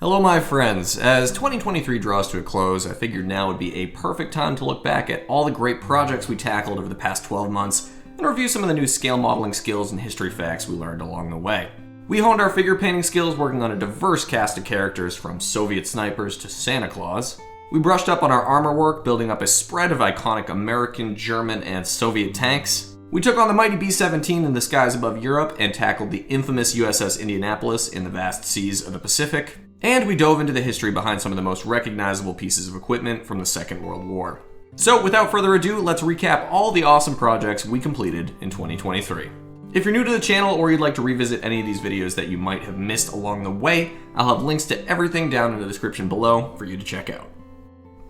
Hello my friends, as 2023 draws to a close, I figured now would be a perfect time to look back at all the great projects we tackled over the past 12 months and review some of the new scale modeling skills and history facts we learned along the way. We honed our figure painting skills working on a diverse cast of characters from Soviet snipers to Santa Claus. We brushed up on our armor work, building up a spread of iconic American, German, and Soviet tanks. We took on the mighty B-17 in the skies above Europe and tackled the infamous USS Indianapolis in the vast seas of the Pacific. And we dove into the history behind some of the most recognizable pieces of equipment from the Second World War. So without further ado, let's recap all the awesome projects we completed in 2023. If you're new to the channel or you'd like to revisit any of these videos that you might have missed along the way, I'll have links to everything down in the description below for you to check out.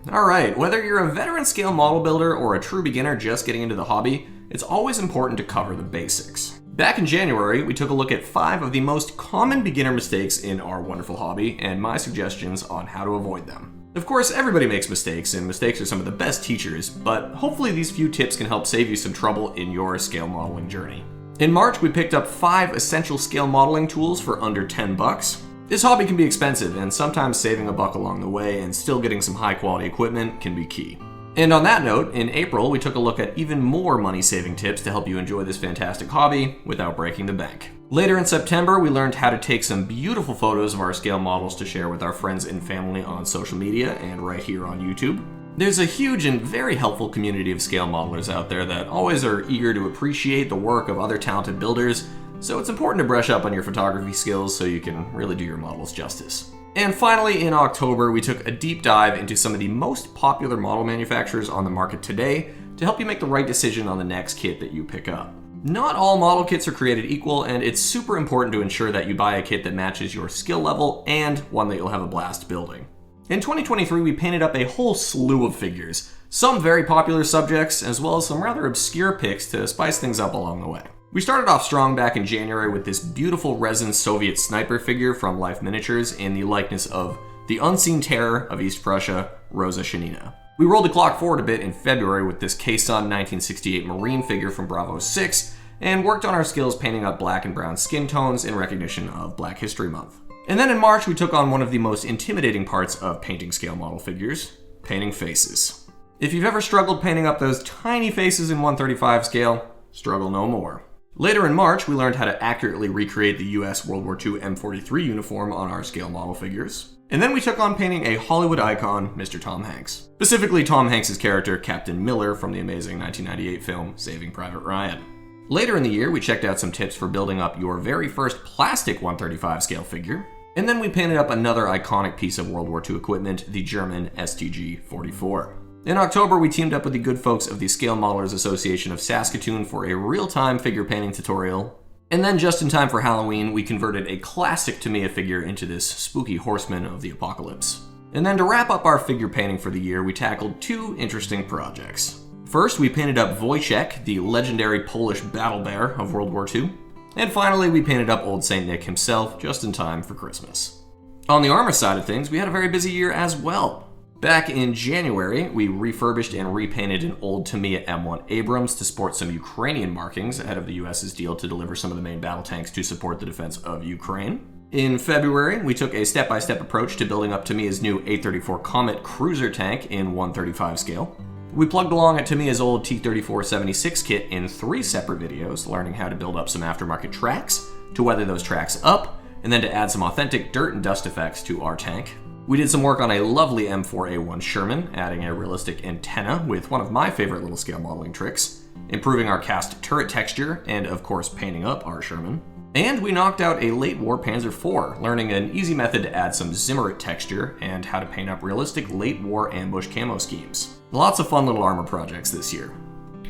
Alright, whether you're a veteran scale model builder or a true beginner just getting into the hobby, it's always important to cover the basics. Back in January, we took a look at 5 of the most common beginner mistakes in our wonderful hobby and my suggestions on how to avoid them. Of course, everybody makes mistakes, and mistakes are some of the best teachers, but hopefully these few tips can help save you some trouble in your scale modeling journey. In March, we picked up 5 essential scale modeling tools for under $10. This hobby can be expensive, and sometimes saving a buck along the way and still getting some high quality equipment can be key. And on that note, in April, we took a look at even more money-saving tips to help you enjoy this fantastic hobby without breaking the bank. Later in September, we learned how to take some beautiful photos of our scale models to share with our friends and family on social media and right here on YouTube. There's a huge and very helpful community of scale modelers out there that always are eager to appreciate the work of other talented builders, so it's important to brush up on your photography skills so you can really do your models justice. And finally, in October, we took a deep dive into some of the most popular model manufacturers on the market today to help you make the right decision on the next kit that you pick up. Not all model kits are created equal, and it's super important to ensure that you buy a kit that matches your skill level and one that you'll have a blast building. In 2023, we painted up a whole slew of figures, some very popular subjects, as well as some rather obscure picks to spice things up along the way. We started off strong back in January with this beautiful resin Soviet sniper figure from Life Miniatures in the likeness of the unseen terror of East Prussia, Rosa Shanina. We rolled the clock forward a bit in February with this Kson 1968 Marine figure from Bravo 6 and worked on our skills painting up black and brown skin tones in recognition of Black History Month. And then in March, we took on one of the most intimidating parts of painting scale model figures, painting faces. If you've ever struggled painting up those tiny faces in 1/35 scale, struggle no more. Later in March, we learned how to accurately recreate the US World War II M43 uniform on our scale model figures. And then we took on painting a Hollywood icon, Mr. Tom Hanks. Specifically Tom Hanks' character, Captain Miller, from the amazing 1998 film Saving Private Ryan. Later in the year, we checked out some tips for building up your very first plastic 1/35 scale figure. And then we painted up another iconic piece of World War II equipment, the German STG-44. In October, we teamed up with the good folks of the Scale Modelers Association of Saskatoon for a real-time figure painting tutorial. And then just in time for Halloween, we converted a classic Tamiya figure into this spooky horseman of the apocalypse. And then to wrap up our figure painting for the year, we tackled 2 interesting projects. First, we painted up Wojciech, the legendary Polish battle bear of World War II. And finally, we painted up Old Saint Nick himself just in time for Christmas. On the armor side of things, we had a very busy year as well. Back in January, we refurbished and repainted an old Tamiya M1 Abrams to sport some Ukrainian markings ahead of the US's deal to deliver some of the main battle tanks to support the defense of Ukraine. In February, we took a step-by-step approach to building up Tamiya's new A34 Comet cruiser tank in 1/35 scale. We plugged along at Tamiya's old T-34-76 kit in 3 separate videos, learning how to build up some aftermarket tracks, to weather those tracks up, and then to add some authentic dirt and dust effects to our tank. We did some work on a lovely M4A1 Sherman, adding a realistic antenna with one of my favorite little scale modeling tricks, improving our cast turret texture, and of course painting up our Sherman. And we knocked out a late war Panzer IV, learning an easy method to add some Zimmerit texture and how to paint up realistic late war ambush camo schemes. Lots of fun little armor projects this year.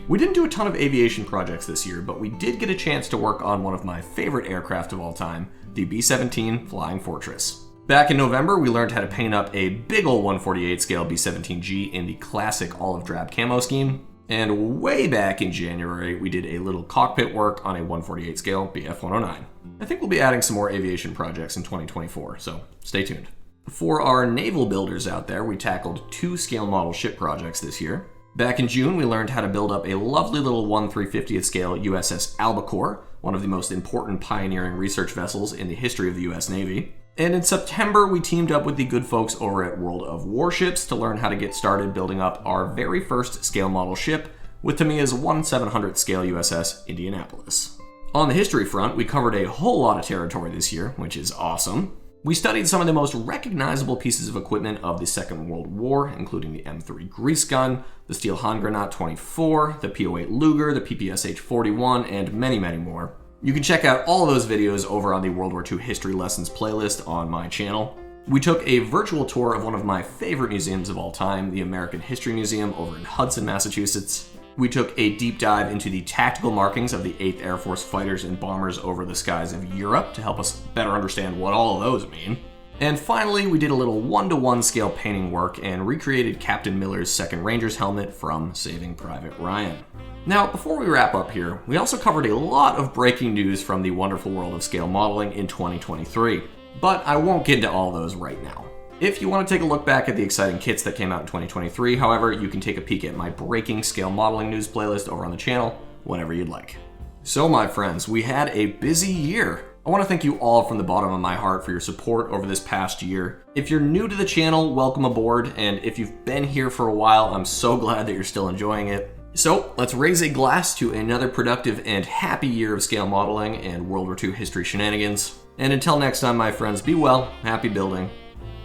We didn't do a ton of aviation projects this year, but we did get a chance to work on one of my favorite aircraft of all time, the B-17 Flying Fortress. Back in November, we learned how to paint up a big ol' 1/48 scale B-17G in the classic olive drab camo scheme. And way back in January, we did a little cockpit work on a 1/48 scale BF-109. I think we'll be adding some more aviation projects in 2024, so stay tuned. For our naval builders out there, we tackled 2 scale model ship projects this year. Back in June, we learned how to build up a lovely little 1/350th scale USS Albacore, one of the most important pioneering research vessels in the history of the US Navy. And in September, we teamed up with the good folks over at World of Warships to learn how to get started building up our very first scale model ship with Tamiya's 1/700th scale USS Indianapolis. On the history front, we covered a whole lot of territory this year, which is awesome. We studied some of the most recognizable pieces of equipment of the Second World War, including the M3 grease gun, the steel Handgranat 24, the P08 Luger, the PPSH 41, and many, many more. You can check out all of those videos over on the World War II History Lessons playlist on my channel. We took a virtual tour of one of my favorite museums of all time, the American History Museum over in Hudson, Massachusetts. We took a deep dive into the tactical markings of the 8th Air Force fighters and bombers over the skies of Europe to help us better understand what all of those mean. And finally, we did a little 1-to-1 scale painting work and recreated Captain Miller's 2nd Rangers helmet from Saving Private Ryan. Now, before we wrap up here, we also covered a lot of breaking news from the wonderful world of scale modeling in 2023, but I won't get into all those right now. If you want to take a look back at the exciting kits that came out in 2023, however, you can take a peek at my Breaking Scale Modeling News playlist over on the channel whenever you'd like. So my friends, we had a busy year. I want to thank you all from the bottom of my heart for your support over this past year. If you're new to the channel, welcome aboard, and if you've been here for a while, I'm so glad that you're still enjoying it. So let's raise a glass to another productive and happy year of scale modeling and World War II history shenanigans. And until next time, my friends, be well, happy building,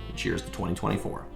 and cheers to 2024.